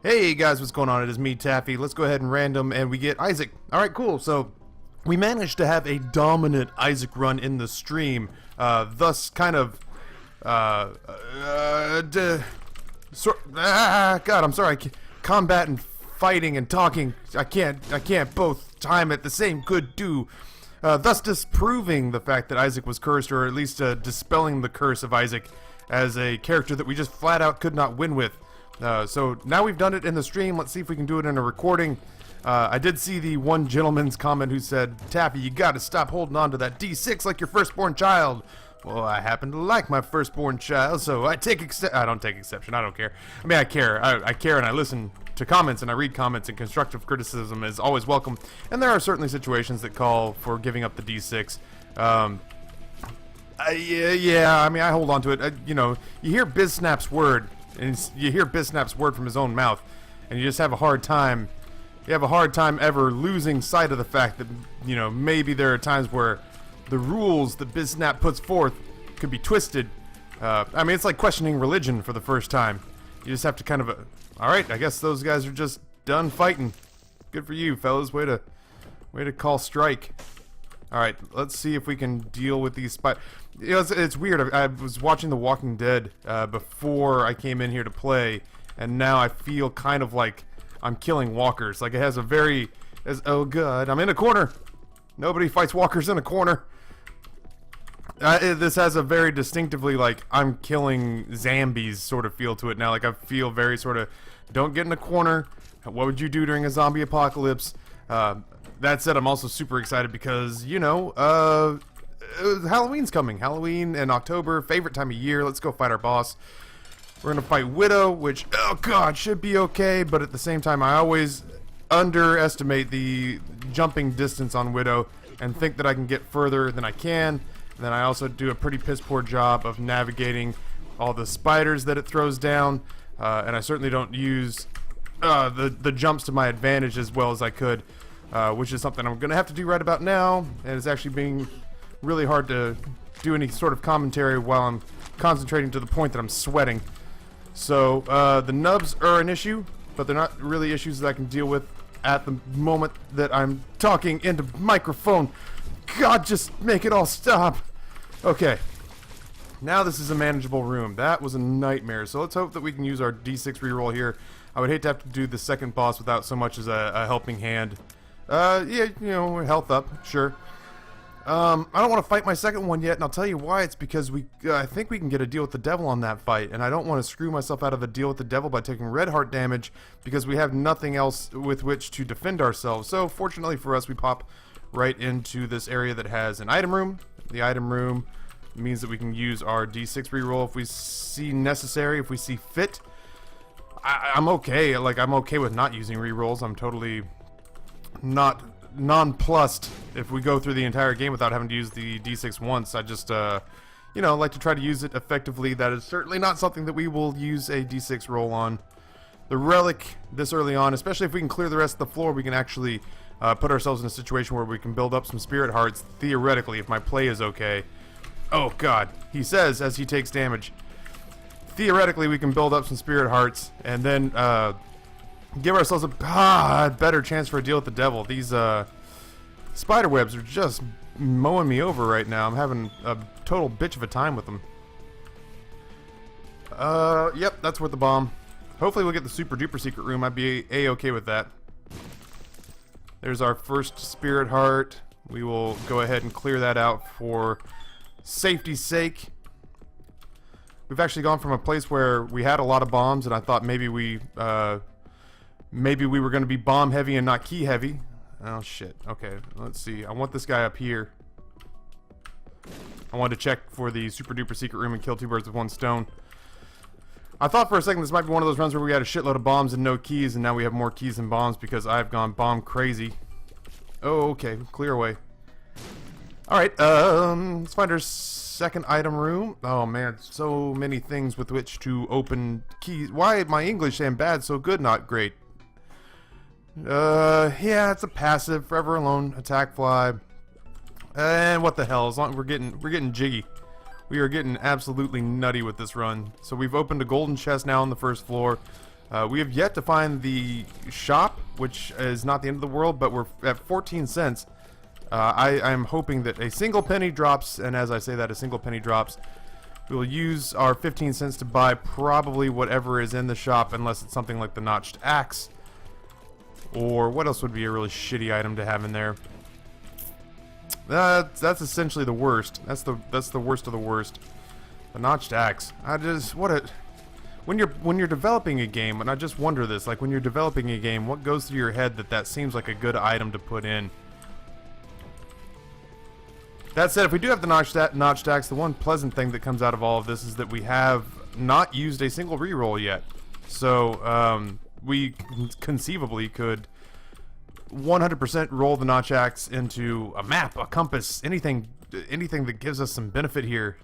Hey guys, what's going on? It is me, Taffy. Let's go ahead and random, and we get Isaac. Alright, cool. So, we managed to have a dominant Isaac run in the stream, thus kind of, God, I'm sorry, combat and fighting and talking, I can't both time at the same good do. Thus disproving the fact that Isaac was cursed, or at least dispelling the curse of Isaac as a character that we just flat out could not win with. So now we've done it in the stream. Let's see if we can do it in a recording. I did see the one gentleman's comment who said, Taffy, you gotta stop holding on to that D6 like your firstborn child. Well, I happen to like my firstborn child, so I don't take exception. I don't care. I mean, I care. I care, and I listen to comments, and I read comments, and constructive criticism is always welcome. And there are certainly situations that call for giving up the D6. Yeah, I mean, I hold on to it. You know, you hear BizSnap's word, and you hear BizSnap's word from his own mouth, and you just have a hard time. You have a hard time ever losing sight of the fact that, you know, maybe there are times where the rules that BizSnap puts forth could be twisted. I mean, it's like questioning religion for the first time. You just have to kind of, alright, I guess those guys are just done fighting. Good for you, fellas. Way to call strike. Alright, let's see if we can deal with these You know, it's weird. I was watching The Walking Dead before I came in here to play, and now I feel kind of like I'm killing walkers. Like, it has a very... oh, God, I'm in a corner! Nobody fights walkers in a corner! This has a very distinctively, like, I'm killing zombies sort of feel to it now. Like, I feel very sort of, don't get in a corner. What would you do during a zombie apocalypse? That said, I'm also super excited because, you know, Halloween's coming. Halloween in October, favorite time of year. Let's go fight our boss. We're gonna fight Widow, which, oh god, should be okay, but at the same time, I always underestimate the jumping distance on Widow and think that I can get further than I can. And then I also do a pretty piss poor job of navigating all the spiders that it throws down, and I certainly don't use the jumps to my advantage as well as I could, which is something I'm gonna have to do right about now, and it's actually being really hard to do any sort of commentary while I'm concentrating to the point that I'm sweating. So, the nubs are an issue, but they're not really issues that I can deal with at the moment that I'm talking into microphone. God, just make it all stop. Okay. Now this is a manageable room. That was a nightmare. So let's hope that we can use our D6 reroll here. I would hate to have to do the second boss without so much as a helping hand. Yeah, you know, health up, sure. I don't want to fight my second one yet, and I'll tell you why. It's because I think we can get a deal with the devil on that fight, and I don't want to screw myself out of a deal with the devil by taking red heart damage because we have nothing else with which to defend ourselves. So fortunately for us, we pop right into this area that has an item room. The item room means that we can use our D6 reroll if we see necessary, if we see fit. I'm okay. Like, I'm okay with not using rerolls. I'm totally not nonplussed if we go through the entire game without having to use the D6 once. I just, you know, like to try to use it effectively. That is certainly not something that we will use a D6 roll on. The relic this early on, especially if we can clear the rest of the floor, we can actually put ourselves in a situation where we can build up some spirit hearts, theoretically, if my play is okay. Oh god, he says as he takes damage. Theoretically, we can build up some spirit hearts, and then, give ourselves a better chance for a deal with the devil. These spider webs are just mowing me over right now. I'm having a total bitch of a time with them. Yep, that's worth the bomb. Hopefully we'll get the super duper secret room. I'd be a-okay with that. There's our first spirit heart. We will go ahead and clear that out for safety's sake. We've actually gone from a place where we had a lot of bombs, and I thought maybe we were going to be bomb heavy and not key heavy. Oh shit. Okay, let's see. I want this guy up here. I wanted to check for the super duper secret room and kill two birds with one stone. I thought for a second this might be one of those runs where we had a shitload of bombs and no keys, and now we have more keys than bombs because I've gone bomb crazy. Oh, okay. Clear away. Alright, let's find our second item room. Oh man, so many things with which to open keys. Why my English and bad so good, not great? Yeah, it's a passive, forever alone, attack fly. And what the hell, as long we're getting jiggy. We are getting absolutely nutty with this run. So we've opened a golden chest now on the first floor. We have yet to find the shop, which is not the end of the world, but we're at 14 cents. I'm hoping that a single penny drops, and as I say that, a single penny drops. We will use our 15 cents to buy probably whatever is in the shop, unless it's something like the notched axe. Or what else would be a really shitty item to have in there? That's essentially the worst. That's the worst of the worst. The notched axe. When you're developing a game, and I just wonder this, like when you're developing a game, what goes through your head that seems like a good item to put in? That said, if we do have the notched axe, the one pleasant thing that comes out of all of this is that we have not used a single reroll yet. So, we conceivably could 100% roll the notch axe into a map, a compass, anything that gives us some benefit here.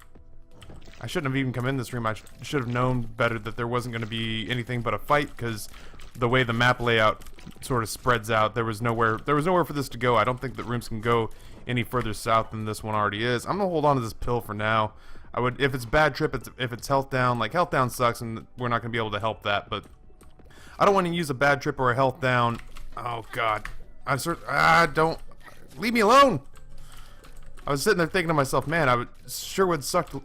I shouldn't have even come in this room. I should have known better that there wasn't going to be anything but a fight, because the way the map layout sort of spreads out, there was nowhere for this to go. I don't think that rooms can go any further south than this one already is. I'm gonna hold on to this pill for now. I would, if it's bad trip, if it's health down. Like health down sucks, and we're not gonna be able to help that. But I don't want to use a bad trip or a health down. Oh God, don't leave me alone. I was sitting there thinking to myself, man, would suck to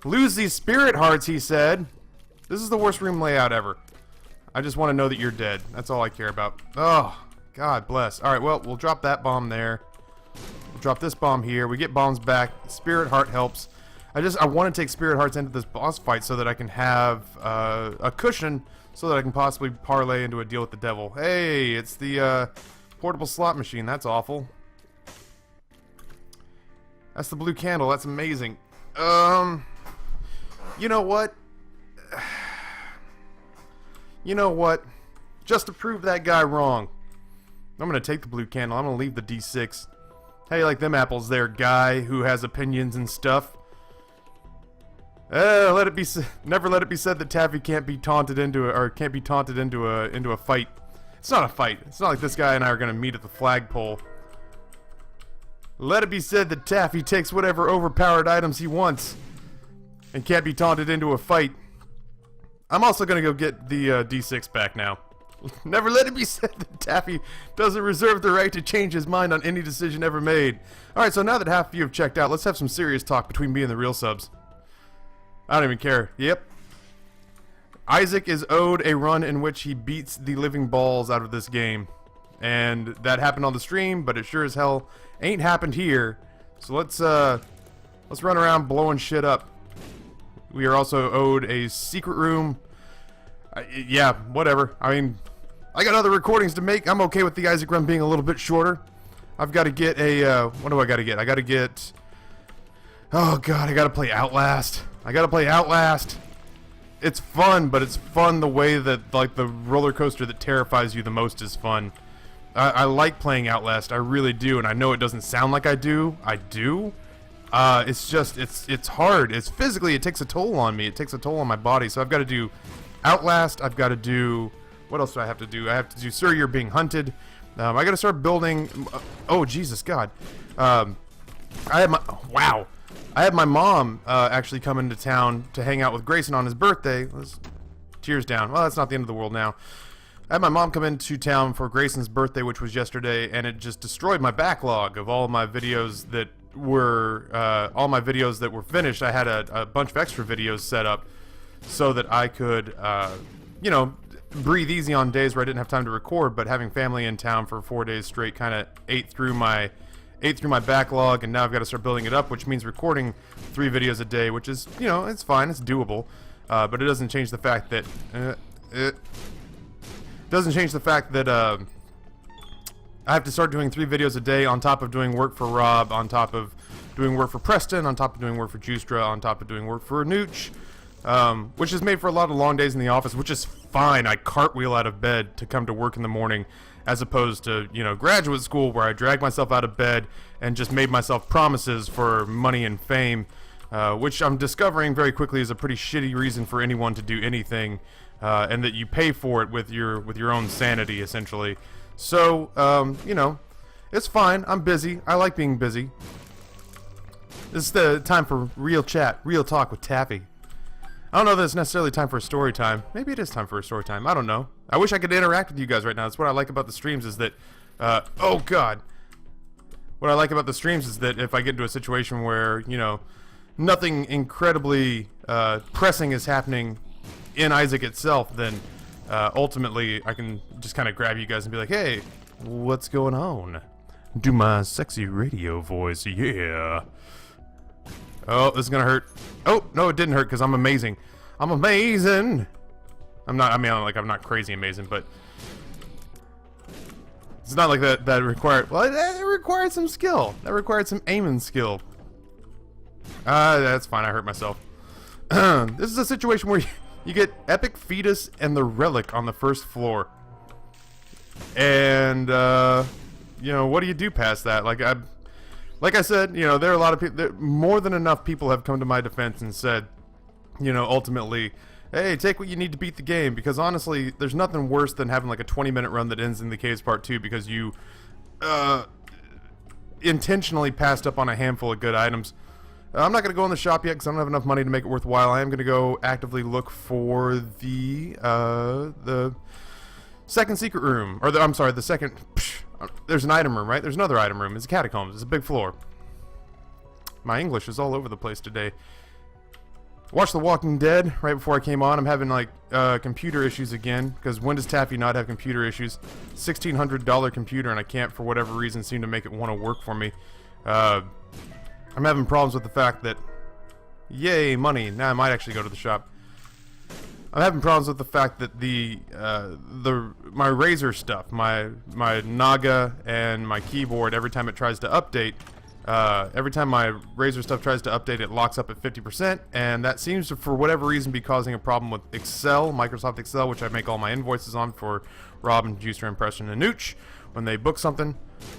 lose these spirit hearts. He said, "This is the worst room layout ever. I just want to know that you're dead. That's all I care about." Oh. God bless. Alright, well, we'll drop that bomb there. We'll drop this bomb here. We get bombs back. Spirit Heart helps. I want to take Spirit Hearts into this boss fight so that I can have a cushion so that I can possibly parlay into a deal with the devil. Hey, it's the portable slot machine. That's awful. That's the blue candle. That's amazing. You know what? You know what? Just to prove that guy wrong, I'm going to take the blue candle. I'm going to leave the D6. How you like them apples there, guy who has opinions and stuff? Never let it be said that Taffy can't be taunted into a fight. It's not a fight. It's not like this guy and I are going to meet at the flagpole. Let it be said that Taffy takes whatever overpowered items he wants and can't be taunted into a fight. I'm also going to go get the D6 back now. Never let it be said that Taffy doesn't reserve the right to change his mind on any decision ever made. Alright, so now that half of you have checked out, let's have some serious talk between me and the real subs. I don't even care. Yep. Isaac is owed a run in which he beats the living balls out of this game. And that happened on the stream, but it sure as hell ain't happened here. So let's run around blowing shit up. We are also owed a secret room. Yeah, whatever. I mean, I got other recordings to make. I'm okay with the Isaac run being a little bit shorter. I've got to get a, what do I got to get? I got to get, oh God, I got to play Outlast. It's fun, but it's fun the way that, like, the roller coaster that terrifies you the most is fun. I like playing Outlast. I really do, and I know it doesn't sound like I do. I do. It's just, it's hard. It's physically, it takes a toll on me. It takes a toll on my body, so I've got to do Outlast. I've got to do, what else do I have to do? I have to do Sir, You're Being Hunted. I got to start building, oh, Jesus, God. I had my mom actually come into town to hang out with Grayson on his birthday. Tears down. Well, that's not the end of the world now. I had my mom come into town for Grayson's birthday, which was yesterday, and it just destroyed my backlog of all my videos that were finished. I had a bunch of extra videos set up so that I could, you know, breathe easy on days where I didn't have time to record, but having family in town for 4 days straight kind of ate through my backlog, and now I've got to start building it up, which means recording 3 videos a day, which is, you know, it's fine, it's doable, but it doesn't change the fact that I have to start doing 3 videos a day on top of doing work for Rob, on top of doing work for Preston, on top of doing work for Justra, on top of doing work for Nooch, which is made for a lot of long days in the office, which is fine. I cartwheel out of bed to come to work in the morning, as opposed to, you know, graduate school where I dragged myself out of bed and just made myself promises for money and fame, which I'm discovering very quickly is a pretty shitty reason for anyone to do anything, and that you pay for it with your own sanity, essentially. So, you know, it's fine. I'm busy. I like being busy. This is the time for real chat, real talk with Taffy. I don't know that it's necessarily time for a story time. Maybe it is time for a story time. I don't know. I wish I could interact with you guys right now. That's what I like about the streams is that, oh god. What I like about the streams is that if I get into a situation where, you know, nothing incredibly pressing is happening in Isaac itself, then ultimately I can just kind of grab you guys and be like, hey, what's going on? Do my sexy radio voice, yeah. Oh, this is gonna hurt. Oh, no, it didn't hurt because I'm amazing. I'm amazing! I'm not, I mean, I'm not crazy amazing, but it's not like that required, well, it required some skill. That required some aiming skill. That's fine, I hurt myself. This is a situation where you get Epic Fetus and the Relic on the first floor. And, you know, what do you do past that? Like I said, you know, there are a lot of people, more than enough people have come to my defense and said, you know, ultimately, hey, take what you need to beat the game, because honestly, there's nothing worse than having like a 20-minute run that ends in the Caves Part 2 because you, intentionally passed up on a handful of good items. I'm not going to go in the shop yet because I don't have enough money to make it worthwhile. I am going to go actively look for the second secret room, or I'm sorry, the second, there's an item room, right? There's another item room. It's a catacombs. It's a big floor. My English is all over the place today. Watched The Walking Dead right before I came on. I'm having like computer issues again, because when does Taffy not have computer issues? $1,600 computer, and I can't for whatever reason seem to make it want to work for me. I'm having problems with the fact that, yay, money. Now I might actually go to the shop. I'm having problems with the fact that my Razer stuff, my Naga and my keyboard, every time it tries to update, every time my Razer stuff tries to update, it locks up at 50%, and that seems to, for whatever reason, be causing a problem with Excel, Microsoft Excel, which I make all my invoices on for Rob and Juicer Impression and Nooch. When they book something,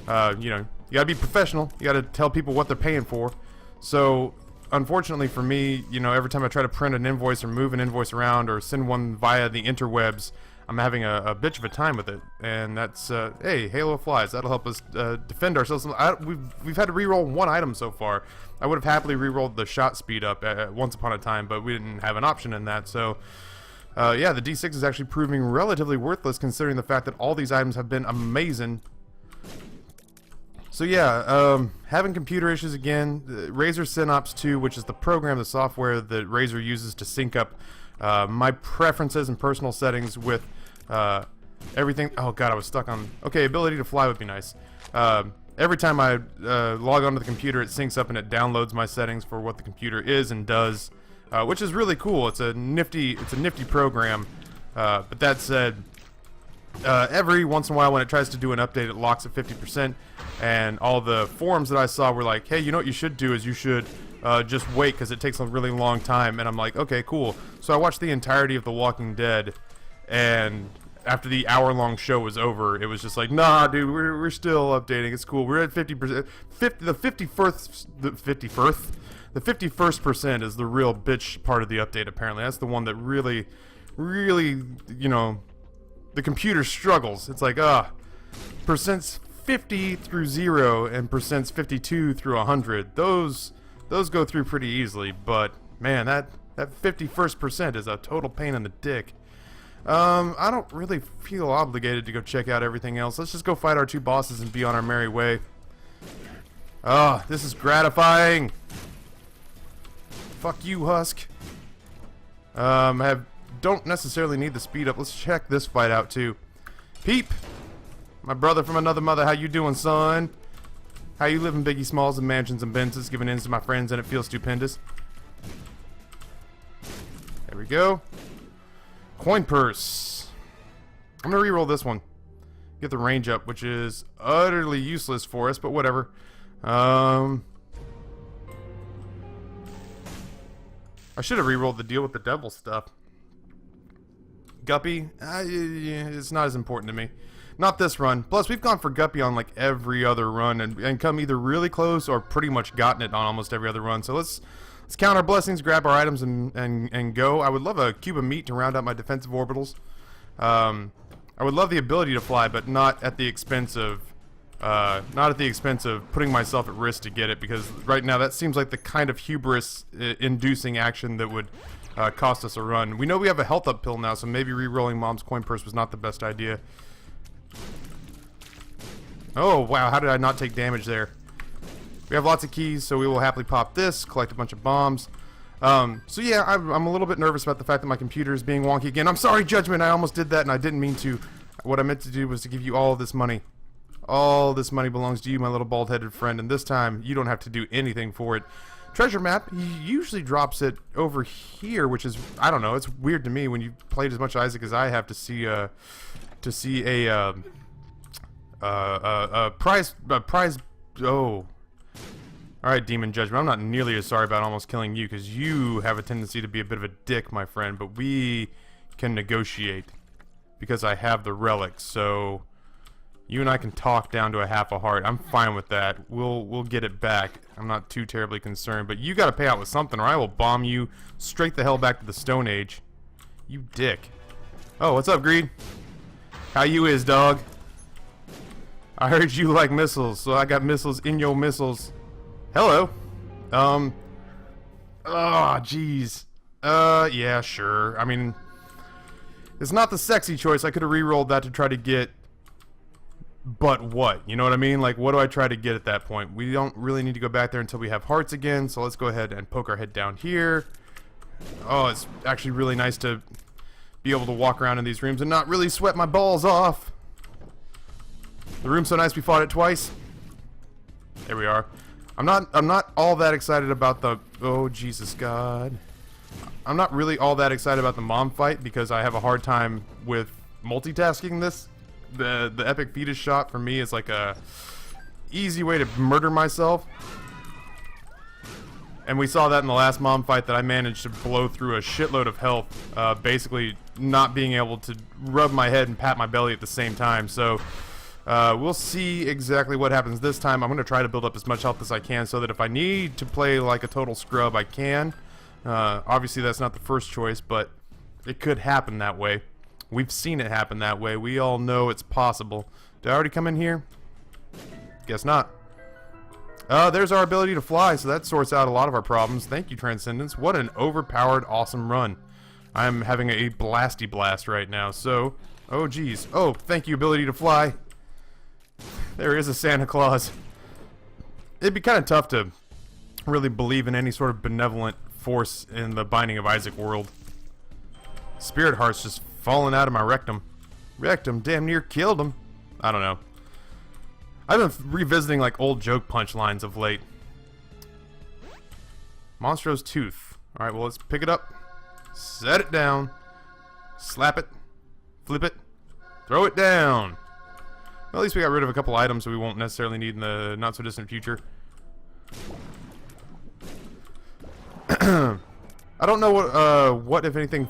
you know, you gotta be professional. You gotta tell people what they're paying for. So, unfortunately for me, you know, every time I try to print an invoice or move an invoice around or send one via the interwebs, I'm having a bitch of a time with it. And that's, hey, Halo of Flies. That'll help us defend ourselves. We've had to reroll one item so far. I would have happily rerolled the shot speed up once upon a time, but we didn't have an option in that. So, yeah, the D6 is actually proving relatively worthless considering the fact that all these items have been amazing. So yeah, having computer issues again. Razer Synops 2, which is the program, the software that Razer uses to sync up my preferences and personal settings with everything. Oh god, I was stuck on. Okay, ability to fly would be nice. Every time I log onto the computer, it syncs up and it downloads my settings for what the computer is and does, which is really cool. It's a nifty program. But that said, every once in a while when it tries to do an update, it locks at 50%, and all the forums that I saw were like, hey, you know what you should do is you should just wait because it takes a really long time. And I'm like, okay, cool. So I watched the entirety of The Walking Dead, and after the hour-long show was over, it was just like, nah, dude, we're still updating. It's cool. We're at 50%. The 51st percent is the real bitch part of the update, apparently. That's the one that really, you know, the computer struggles. It's like, percents 50 through 0 and percents 52 through 100. Those go through pretty easily, but man, that 51st percent is a total pain in the dick. I don't really feel obligated to go check out everything else. Let's just go fight our two bosses and be on our merry way. This is gratifying. Fuck you, Husk. Don't necessarily need the speed up. Let's check this fight out too. Peep, my brother from another mother, how you doing, son? How you living, Biggie Smalls and mansions and Benzes, giving ins to my friends, and it feels stupendous. There we go. Coin purse. I'm gonna reroll this one. Get the range up, which is utterly useless for us, but whatever. I should have rerolled the deal with the devil stuff. Guppy, it's not as important to me. Not this run. Plus, we've gone for Guppy on like every other run and come either really close or pretty much gotten it on almost every other run. So let's count our blessings, grab our items, and go. I would love a cube of meat to round out my defensive orbitals. I would love the ability to fly, but not at the expense of Not at the expense of putting myself at risk to get it, because right now that seems like the kind of hubris-inducing action that would cost us a run. We know we have a health up pill now, so maybe re-rolling Mom's coin purse was not the best idea. Oh, wow, how did I not take damage there? We have lots of keys, so we will happily pop this, collect a bunch of bombs. So yeah, I'm a little bit nervous about the fact that my computer is being wonky again. I'm sorry, Judgment, I almost did that and I didn't mean to. What I meant to do was to give you all of this money. All this money belongs to you, my little bald-headed friend, and this time you don't have to do anything for it. Treasure map, he usually drops it over here, which is, I don't know, it's weird to me when you played as much Isaac as I have to see a prize, oh. Alright, Demon Judgment, I'm not nearly as sorry about almost killing you, because you have a tendency to be a bit of a dick, my friend, but we can negotiate, because I have the relics, so you and I can talk down to a half a heart. I'm fine with that. We'll get it back. I'm not too terribly concerned, but you gotta pay out with something, or I will bomb you straight the hell back to the Stone Age. You dick. Oh, what's up, Greed? How you is, dog? I heard you like missiles, so I got missiles in your missiles. Hello. Oh, jeez. Yeah, sure. I mean, it's not the sexy choice. I could have re-rolled that to try to get... But what? You know what I mean? Like, what do I try to get at that point? We don't really need to go back there until we have hearts again, so let's go ahead and poke our head down here. Oh, it's actually really nice to be able to walk around in these rooms and not really sweat my balls off. The room's so nice we fought it twice. There we are. I'm not all that excited about the... Oh, Jesus God. I'm not really all that excited about the mom fight because I have a hard time with multitasking this. The epic fetus shot for me is like a easy way to murder myself. And we saw that in the last mom fight that I managed to blow through a shitload of health, basically not being able to rub my head and pat my belly at the same time. So we'll see exactly what happens this time. I'm going to try to build up as much health as I can so that if I need to play like a total scrub, I can. Obviously that's not the first choice, but it could happen that way. We've seen it happen that way. We all know it's possible. Did I already come in here? Guess not. There's our ability to fly, so that sorts out a lot of our problems. Thank you, Transcendence. What an overpowered, awesome run. I'm having a blasty blast right now, so... Oh, geez. Oh, thank you, ability to fly. There is a Santa Claus. It'd be kind of tough to really believe in any sort of benevolent force in the Binding of Isaac world. Spirit Heart's just falling out of my rectum. Rectum damn near killed him. I don't know. I've been revisiting like old joke punchlines of late. Monstro's Tooth. Alright, well let's pick it up. Set it down. Slap it. Flip it. Throw it down. Well, at least we got rid of a couple items we won't necessarily need in the not so distant future. I don't know what if anything...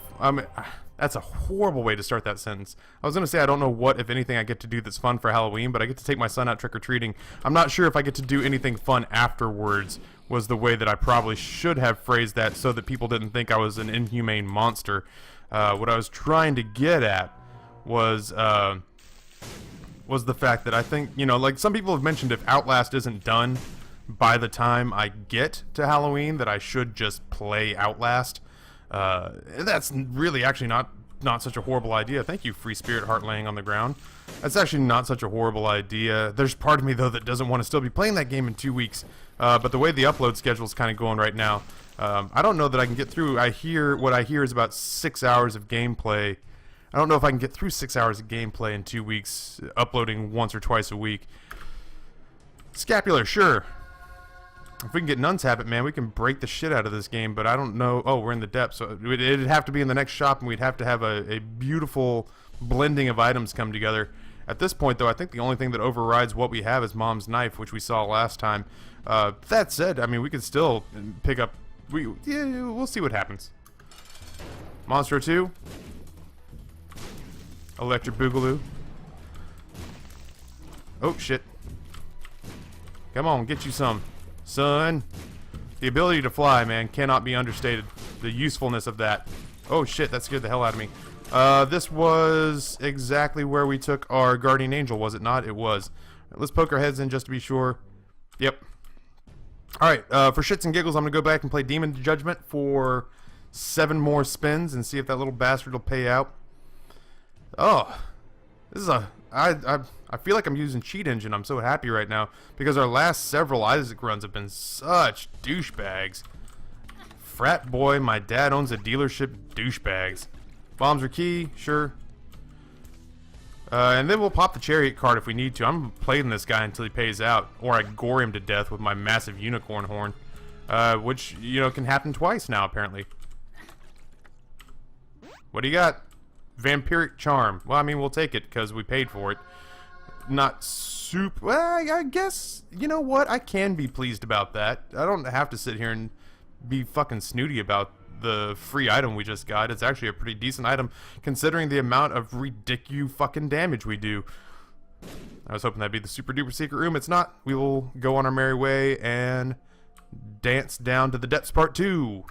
That's a horrible way to start that sentence. I was going to say I don't know what, if anything, I get to do that's fun for Halloween, but I get to take my son out trick-or-treating. I'm not sure if I get to do anything fun afterwards, was the way that I probably should have phrased that so that people didn't think I was an inhumane monster. What I was trying to get at was the fact that I think, you know, like some people have mentioned if Outlast isn't done by the time I get to Halloween, that I should just play Outlast. That's really actually not such a horrible idea. Thank you, Free Spirit Heart laying on the ground. That's actually not such a horrible idea. There's part of me, though, that doesn't want to still be playing that game in 2 weeks. But the way the upload schedule is kind of going right now, I don't know that I can get through. What I hear is about 6 hours of gameplay. I don't know if I can get through 6 hours of gameplay in 2 weeks, uploading once or twice a week. Scapular, sure. If we can get Nun's Habit, man, we can break the shit out of this game, but I don't know... Oh, we're in the depths, so it'd have to be in the next shop, and we'd have to have a beautiful blending of items come together. At this point, though, I think the only thing that overrides what we have is Mom's Knife, which we saw last time. That said, I mean, we could still pick up... Yeah, we'll see what happens. Monstro 2. Electric Boogaloo. Oh, shit. Come on, get you some. Son, the ability to fly, man, cannot be understated. The usefulness of that. Oh shit, that scared the hell out of me. This was exactly where we took our Guardian Angel, was it not? It was. Let's poke our heads in just to be sure. Yep. Alright, for shits and giggles, I'm going to go back and play Demon Judgment for 7 more spins and see if that little bastard will pay out. Oh, this is I feel like I'm using Cheat Engine. I'm so happy right now because our last several Isaac runs have been such douchebags. Frat boy, my dad owns a dealership, douchebags. Bombs are key, sure. And then we'll pop the Chariot card if we need to. I'm playing this guy until he pays out, or I gore him to death with my massive unicorn horn, which, you know, can happen twice now, apparently. What do you got? Vampiric Charm. Well, I mean, we'll take it because we paid for it. Not super... Well, I guess, you know what? I can be pleased about that. I don't have to sit here and be fucking snooty about the free item we just got. It's actually a pretty decent item considering the amount of ridiculous fucking damage we do. I was hoping that'd be the super duper secret room. It's not. We will go on our merry way and dance down to the depths part 2.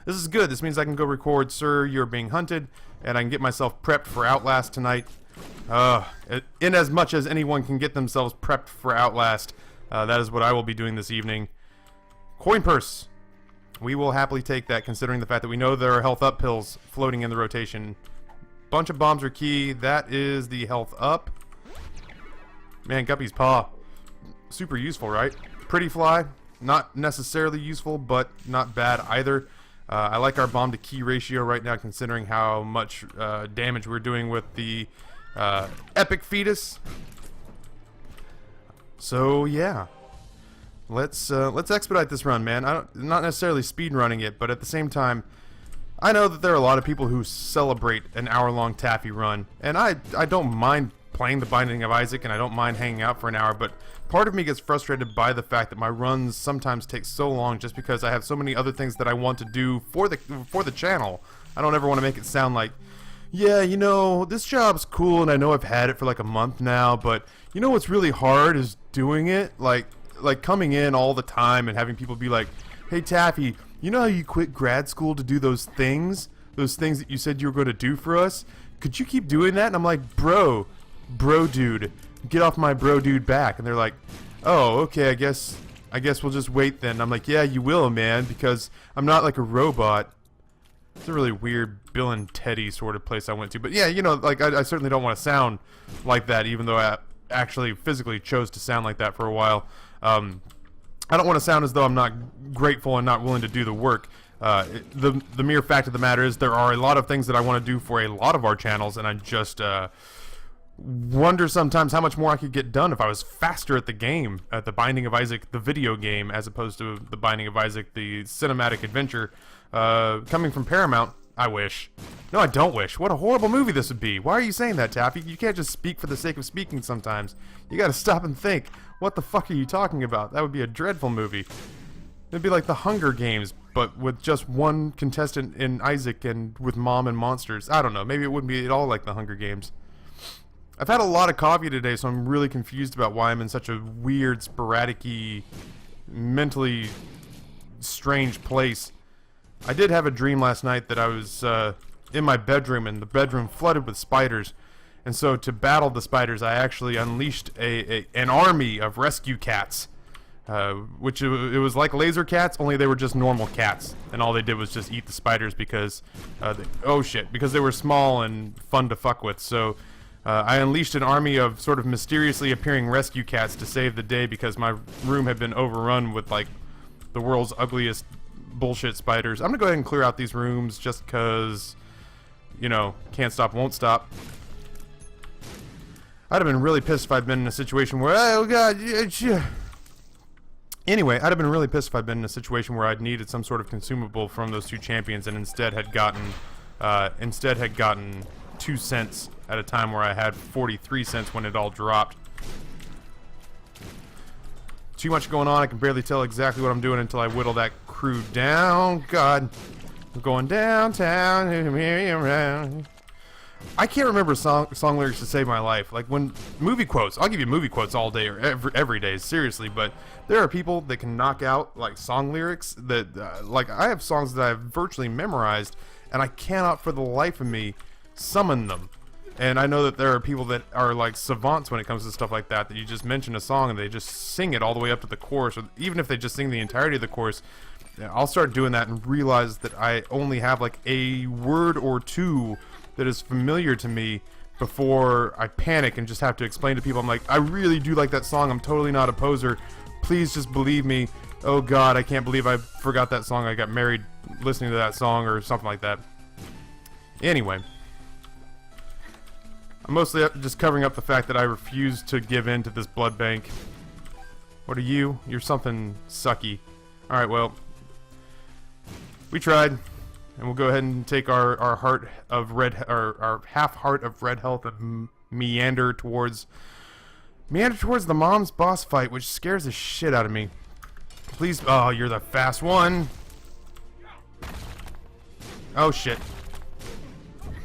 This is good. This means I can go record Sir, You're Being Hunted, and I can get myself prepped for Outlast tonight. In as much as anyone can get themselves prepped for Outlast, that is what I will be doing this evening. Coin purse. We will happily take that, considering the fact that we know there are health up pills floating in the rotation. Bunch of bombs are key. That is the health up. Man, Guppy's paw. Super useful, right? Pretty fly. Not necessarily useful, but not bad either. I like our bomb to key ratio right now, considering how much damage we're doing with the epic fetus. So yeah. Let's expedite this run, man. Not necessarily speed running it, but at the same time, I know that there are a lot of people who celebrate an hour-long Taffy run, and I don't mind playing the Binding of Isaac, and I don't mind hanging out for an hour, but part of me gets frustrated by the fact that my runs sometimes take so long just because I have so many other things that I want to do for the channel. I don't ever want to make it sound like, yeah, you know, this job's cool, and I know I've had it for like a month now, but you know what's really hard is doing it, like coming in all the time and having people be like, hey Taffy, you know how you quit grad school to do those things that you said you were going to do for us? Could you keep doing that? And I'm like, bro dude, get off my bro dude back. And they're like, oh, okay, I guess we'll just wait then. I'm like, yeah, you will, man, because I'm not like a robot. It's a really weird Bill and Teddy sort of place I went to. But yeah, you know, like I certainly don't want to sound like that, even though I actually physically chose to sound like that for a while. I don't want to sound as though I'm not grateful and not willing to do the work. The mere fact of the matter is there are a lot of things that I want to do for a lot of our channels, and I just wonder sometimes how much more I could get done if I was faster at the game, at the Binding of Isaac, the video game, as opposed to the Binding of Isaac, the cinematic adventure. Coming from Paramount, I wish. No, I don't wish. What a horrible movie this would be. Why are you saying that, Taffy? You can't just speak for the sake of speaking sometimes. You gotta stop and think. What the fuck are you talking about? That would be a dreadful movie. It'd be like the Hunger Games, but with just one contestant in Isaac and with mom and monsters. I don't know. Maybe it wouldn't be at all like the Hunger Games. I've had a lot of coffee today, so I'm really confused about why I'm in such a weird, sporadic-y, mentally strange place. I did have a dream last night that I was in my bedroom, and the bedroom flooded with spiders. And so to battle the spiders, I actually unleashed an army of rescue cats. Which it was like laser cats, only they were just normal cats. And all they did was just eat the spiders because, because they were small and fun to fuck with. So I unleashed an army of sort of mysteriously appearing rescue cats to save the day because my room had been overrun with like the world's ugliest bullshit spiders. I'm gonna go ahead and clear out these rooms just cause, you know, can't stop, won't stop. I'd have been really pissed if I'd been in a situation where, oh god, anyway, I'd have been really pissed if I'd been in a situation where I'd needed some sort of consumable from those two champions and instead had gotten 2 cents at a time where I had 43 cents when it all dropped. Too much going on. I can barely tell exactly what I'm doing until I whittle that crew down. God, I'm going downtown. Around. I can't remember song lyrics to save my life. Like when movie quotes, I'll give you movie quotes all day or every day, seriously. But there are people that can knock out like song lyrics that, like I have songs that I've virtually memorized, and I cannot for the life of me summon them. And I know that there are people that are like savants when it comes to stuff like that, that you just mention a song and they just sing it all the way up to the chorus, or even if they just sing the entirety of the chorus. I'll start doing that and realize that I only have like a word or two that is familiar to me before I panic and just have to explain to people. I'm like, I really do like that song. I'm totally not a poser. Please just believe me. Oh God, I can't believe I forgot that song. I got married listening to that song or something like that. Anyway. I'm mostly just covering up the fact that I refuse to give in to this blood bank. What are you? You're something sucky. Alright, well. We tried. And we'll go ahead and take our heart of red, our half heart of red health and meander towards the mom's boss fight, which scares the shit out of me. Please, oh, you're the fast one. Oh shit.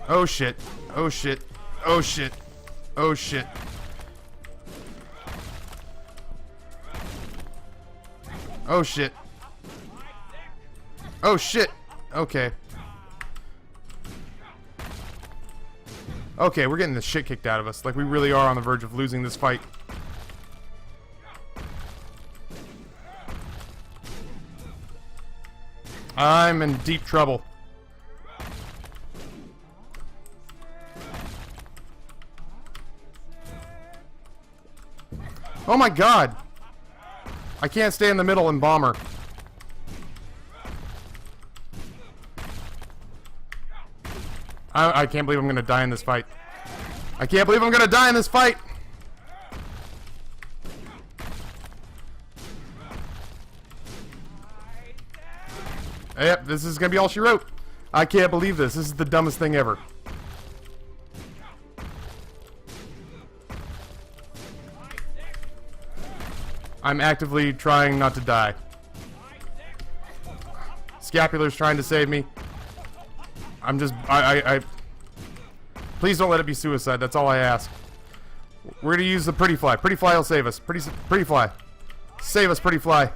Oh shit. Oh shit. Oh shit. Oh shit. Oh shit. Oh shit. Okay. Okay, we're getting the shit kicked out of us. Like, we really are on the verge of losing this fight. I'm in deep trouble. Oh my god! I can't stay in the middle and bomb her. I can't believe I'm gonna die in this fight. I can't believe I'm gonna die in this fight! Yep, this is gonna be all she wrote. I can't believe this. This is the dumbest thing ever. I'm actively trying not to die. Scapular's trying to save me. I'm just... Please don't let it be suicide. That's all I ask. We're gonna use the Pretty Fly. Pretty Fly will save us. Pretty Fly. Save us, Pretty Fly.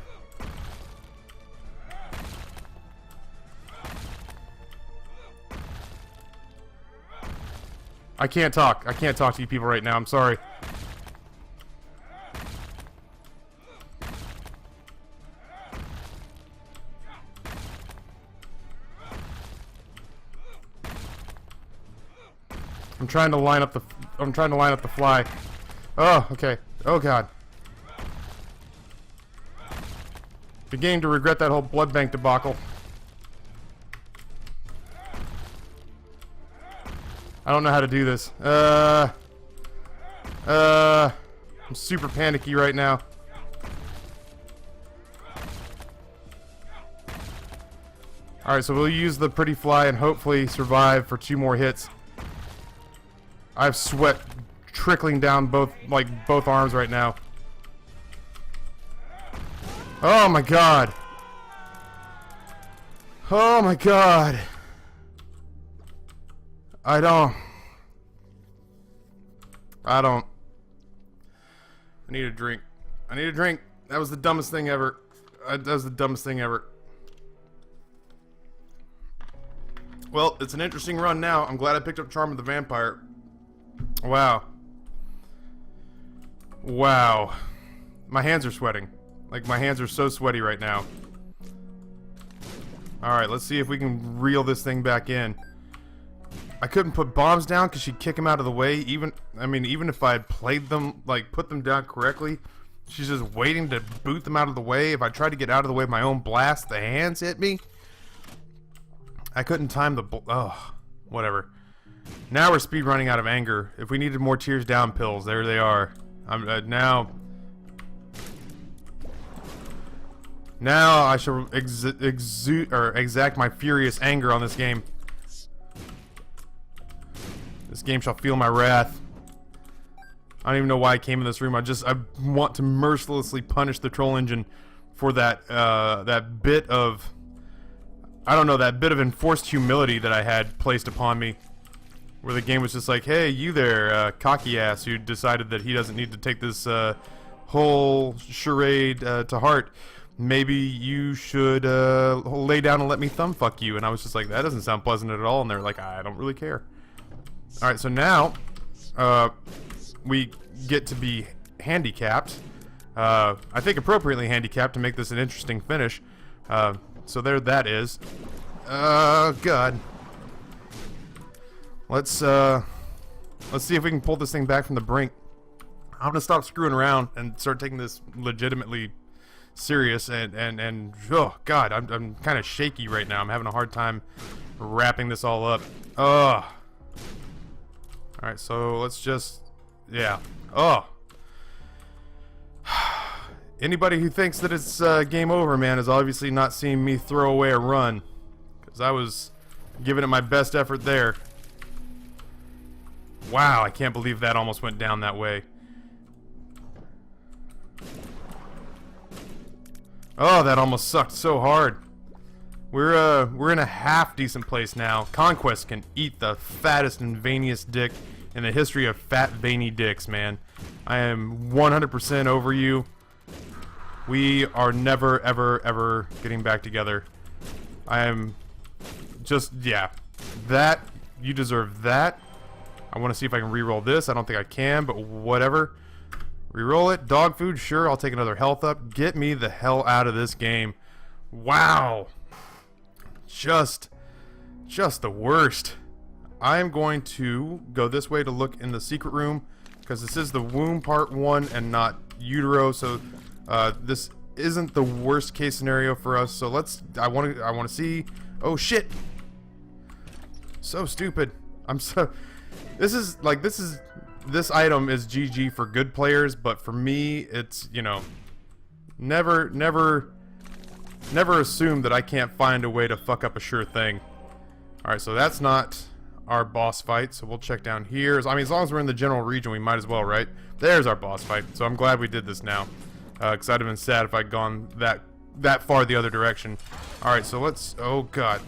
I can't talk. I can't talk to you people right now. I'm sorry. I'm trying to line up the fly. Oh, okay. Oh god. Beginning to regret that whole blood bank debacle. I don't know how to do this. I'm super panicky right now. Alright, so we'll use the Pretty Fly and hopefully survive for 2 more hits. I have sweat trickling down both arms right now. Oh my god. Oh my god. I need a drink. I need a drink. That was the dumbest thing ever. That was the dumbest thing ever. Well, it's an interesting run now. I'm glad I picked up Charm of the Vampire. Wow. Wow. My hands are sweating. Like, my hands are so sweaty right now. Alright, let's see if we can reel this thing back in. I couldn't put bombs down because she'd kick them out of the way. Even if I had played them, like, put them down correctly, she's just waiting to boot them out of the way. If I tried to get out of the way of my own blast, the hands hit me. I couldn't time the... Oh, whatever. Now we're speed running out of anger. If we needed more tears down pills, there they are. Now I shall exact my furious anger on this game. This game shall feel my wrath. I don't even know why I came in this room. I want to mercilessly punish the troll engine for that that bit of enforced humility that I had placed upon me. Where the game was just like, hey, you there, cocky ass who decided that he doesn't need to take this whole charade to heart. Maybe you should lay down and let me thumb fuck you. And I was just like, that doesn't sound pleasant at all. And they're like, I don't really care. Alright, so now, we get to be handicapped. I think appropriately handicapped to make this an interesting finish. So there that is. God. Let's see if we can pull this thing back from the brink. I'm gonna stop screwing around and start taking this legitimately serious, and oh god, I'm kind of shaky right now. I'm having a hard time wrapping this all up. Ugh. Alright, so let's just, yeah. Oh. Anybody who thinks that it's game over, man, has obviously not seen me throw away a run, because I was giving it my best effort there. Wow, I can't believe that almost went down that way. Oh, that almost sucked so hard. We're in a half decent place now. Conquest can eat the fattest and veiniest dick in the history of fat veiny dicks, man. I am 100% over you. We are never, ever, ever getting back together. I am just, yeah. That, you deserve that. I want to see if I can re-roll this. I don't think I can, but whatever. Re-roll it. Dog food, sure. I'll take another health up. Get me the hell out of this game. Wow. Just the worst. I am going to go this way to look in the secret room, because this is the womb part 1 and not utero, so this isn't the worst case scenario for us. So let's, I want to see. Oh shit. So stupid. I'm so, this item is GG for good players, but for me, it's, you know, never assume that I can't find a way to fuck up a sure thing. Alright, so that's not our boss fight, so we'll check down here. I mean, as long as we're in the general region, we might as well, right? There's our boss fight, so I'm glad we did this now. Because I'd have been sad if I'd gone that far the other direction. Alright, so let's, oh god.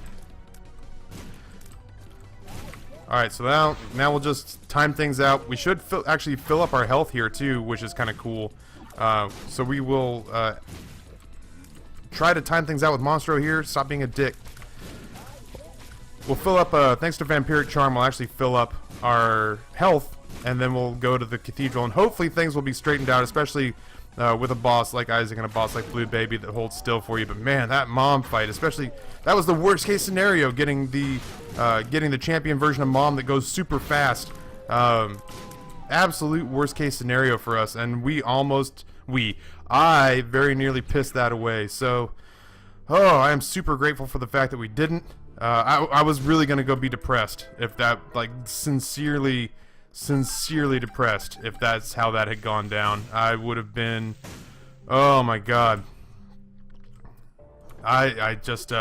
Alright, so now we'll just time things out. We should actually fill up our health here too, which is kind of cool. So we will try to time things out with Monstro here. Stop being a dick. We'll fill up, thanks to Vampiric Charm, we'll actually fill up our health, and then we'll go to the Cathedral, and hopefully things will be straightened out, especially with a boss like Isaac and a boss like Blue Baby that holds still for you. But man, that Mom fight, especially, that was the worst case scenario, getting the champion version of Mom that goes super fast. Absolute worst case scenario for us, and I very nearly pissed that away. So, oh, I am super grateful for the fact that we didn't. I was really gonna go be depressed if that, like, sincerely depressed if that's how that had gone down. I would have been, oh my god. I just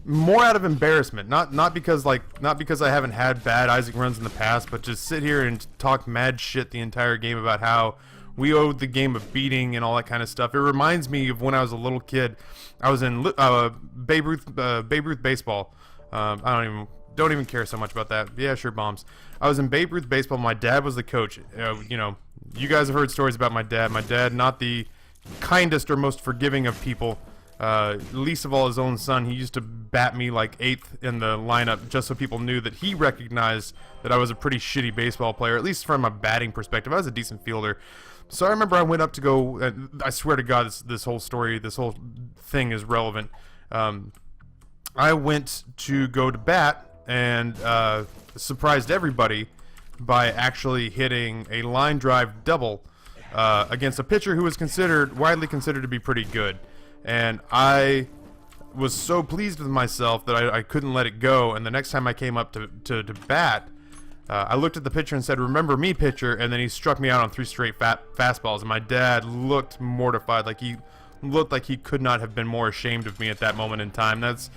more out of embarrassment, not because I haven't had bad Isaac runs in the past, but just sit here and talk mad shit the entire game about how we owed the game a beating and all that kind of stuff. It reminds me of when I was a little kid. I was in Babe Ruth baseball. I don't even care so much about that. Yeah, sure, bombs. I was in Babe Ruth baseball. My dad was the coach. You know, you guys have heard stories about my dad. My dad, not the kindest or most forgiving of people. Least of all his own son. He used to bat me like 8th in the lineup just so people knew that he recognized that I was a pretty shitty baseball player, at least from a batting perspective. I was a decent fielder. So I remember I went up to go, I swear to God, this whole story, this whole thing is relevant. I went to go to bat and surprised everybody by actually hitting a line drive double against a pitcher who was widely considered to be pretty good. And I was so pleased with myself that I couldn't let it go. And the next time I came up to bat, I looked at the pitcher and said, "Remember me, pitcher," and then he struck me out on 3 straight fastballs, and my dad looked mortified, like he looked like he could not have been more ashamed of me at that moment in time. That's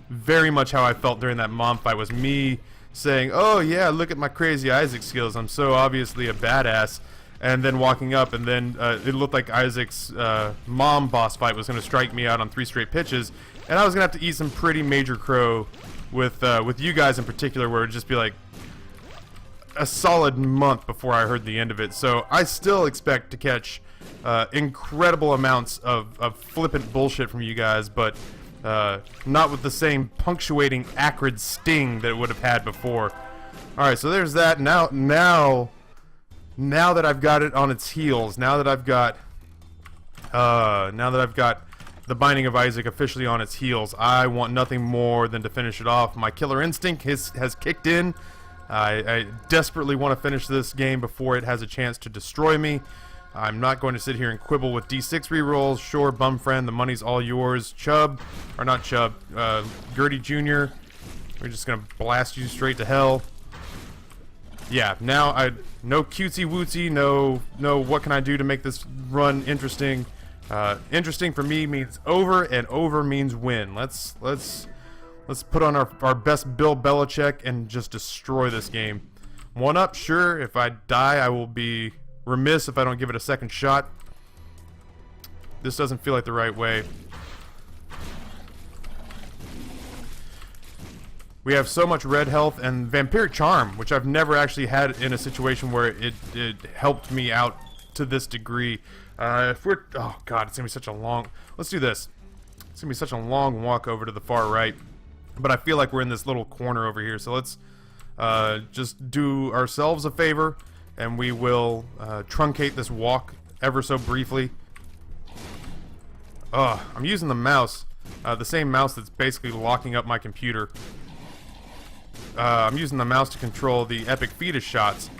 very much how I felt during that Mom fight, was me saying, "Oh yeah, look at my crazy Isaac skills, I'm so obviously a badass," and then walking up, and then it looked like Isaac's Mom boss fight was going to strike me out on 3 straight pitches, and I was going to have to eat some pretty major crow with you guys in particular, where it would just be like a solid month before I heard the end of it. So I still expect to catch incredible amounts of flippant bullshit from you guys, but not with the same punctuating acrid sting that it would have had before. Alright, so there's that. Now that I've got it on its heels, now that I've got the Binding of Isaac officially on its heels, I want nothing more than to finish it off. My killer instinct has kicked in. I desperately want to finish this game before it has a chance to destroy me. I'm not going to sit here and quibble with D6 rerolls. Sure, bum friend, the money's all yours. Chubb, or not Chubb, Gertie Jr., we're just going to blast you straight to hell. Yeah, now no cutesy wootsy, no what can I do to make this run interesting. Interesting for me means over, and over means win. Let's put on our best Bill Belichick and just destroy this game. 1-up, sure. If I die, I will be remiss if I don't give it a second shot. This doesn't feel like the right way. We have so much red health and Vampiric Charm, which I've never actually had in a situation where it helped me out to this degree. If we're... Oh, God, it's going to be such a long... Let's do this. It's going to be such a long walk over to the far right. But I feel like we're in this little corner over here. So let's just do ourselves a favor, and we will truncate this walk ever so briefly. I'm using the mouse. The same mouse that's basically locking up my computer. I'm using the mouse to control the epic fetus shots.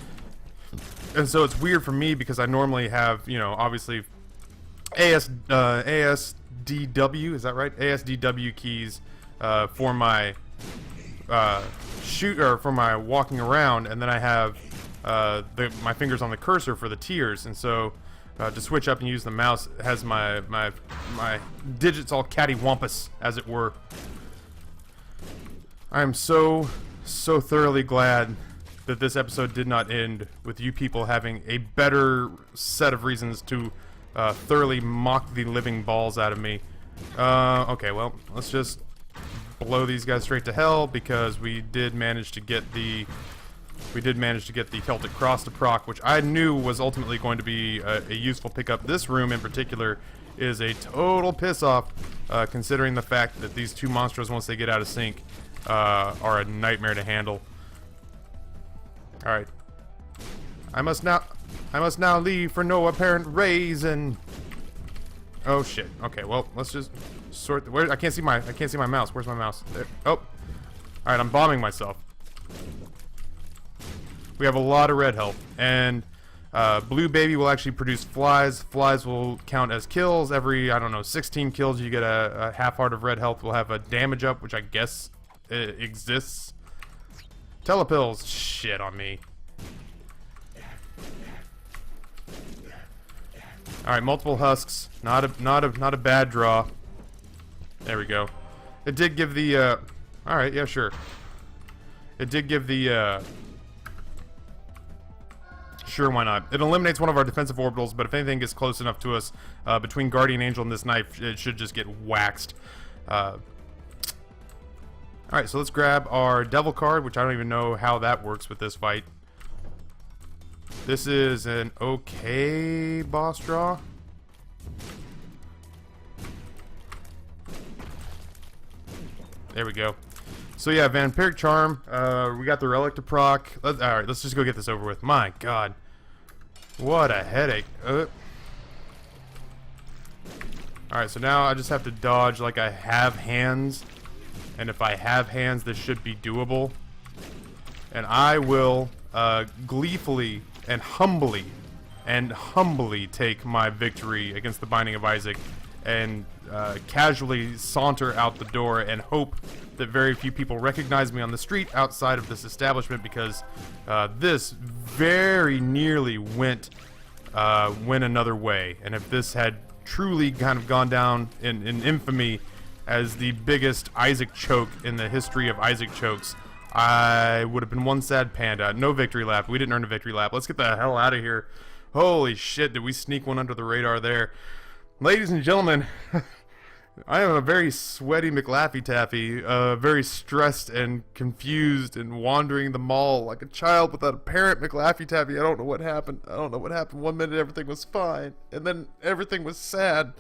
And so it's weird for me because I normally have, you know, obviously ASDW, is that right? ASDW keys for my for my walking around, and then I have my fingers on the cursor for the tiers. And so to switch up and use the mouse has my digits all cattywampus, as it were. I am so thoroughly glad that this episode did not end with you people having a better set of reasons to thoroughly mock the living balls out of me. Okay, well, let's just blow these guys straight to hell, because we did manage to get the Celtic Cross to proc, which I knew was ultimately going to be a useful pickup. This room in particular is a total piss-off, considering the fact that these two monsters, once they get out of sync, are a nightmare to handle. Alright. I must now leave for no apparent reason. Oh shit. Okay, well, let's just sort where I can't see my mouse. Where's my mouse? There. Oh. Alright, I'm bombing myself. We have a lot of red health, and Blue Baby will actually produce flies. Flies will count as kills. Every, I don't know, 16 kills you get a half heart of red health. We'll have a damage up, which I guess exists. Telepills, shit on me. All right, multiple husks, not a bad draw. There we go. It did give the all right, yeah, sure. It did give the sure, why not? It eliminates one of our defensive orbitals, but if anything gets close enough to us, between Guardian Angel and this knife, it should just get waxed. Alright, so let's grab our Devil card, which I don't even know how that works with this fight. This is an okay boss draw. There we go. So yeah, Vampiric Charm, we got the Relic to proc. Alright, let's just go get this over with. My god. What a headache. Alright, so now I just have to dodge like I have hands. And if I have hands, this should be doable. And I will gleefully and humbly take my victory against the Binding of Isaac, and casually saunter out the door and hope that very few people recognize me on the street outside of this establishment, because this very nearly went another way. And if this had truly kind of gone down in infamy as the biggest Isaac choke in the history of Isaac chokes, I would have been one sad panda. No victory lap. We didn't earn a victory lap. Let's get the hell out of here. Holy shit, did we sneak one under the radar there. Ladies and gentlemen, I am a very sweaty McLaffy Taffy, very stressed and confused and wandering the mall like a child without a parent. McLaffy Taffy, I don't know what happened. I don't know what happened. 1 minute everything was fine, and then everything was sad.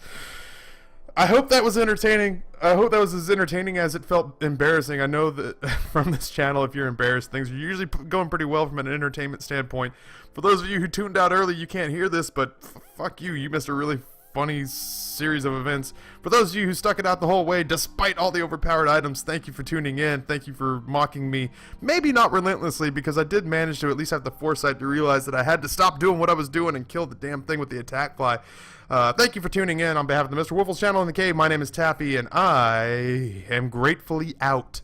I hope that was entertaining. I hope that was as entertaining as it felt embarrassing. I know that from this channel, if you're embarrassed, things are usually going pretty well from an entertainment standpoint. For those of you who tuned out early, you can't hear this, but fuck you. You missed a really funny series of events. For those of you who stuck it out the whole way, despite all the overpowered items, thank you for tuning in. Thank you for mocking me. Maybe not relentlessly, because I did manage to at least have the foresight to realize that I had to stop doing what I was doing and kill the damn thing with the attack fly. Thank you for tuning in on behalf of the Mr. Wiffles channel in the cave. My name is Taffy, and I am gratefully out.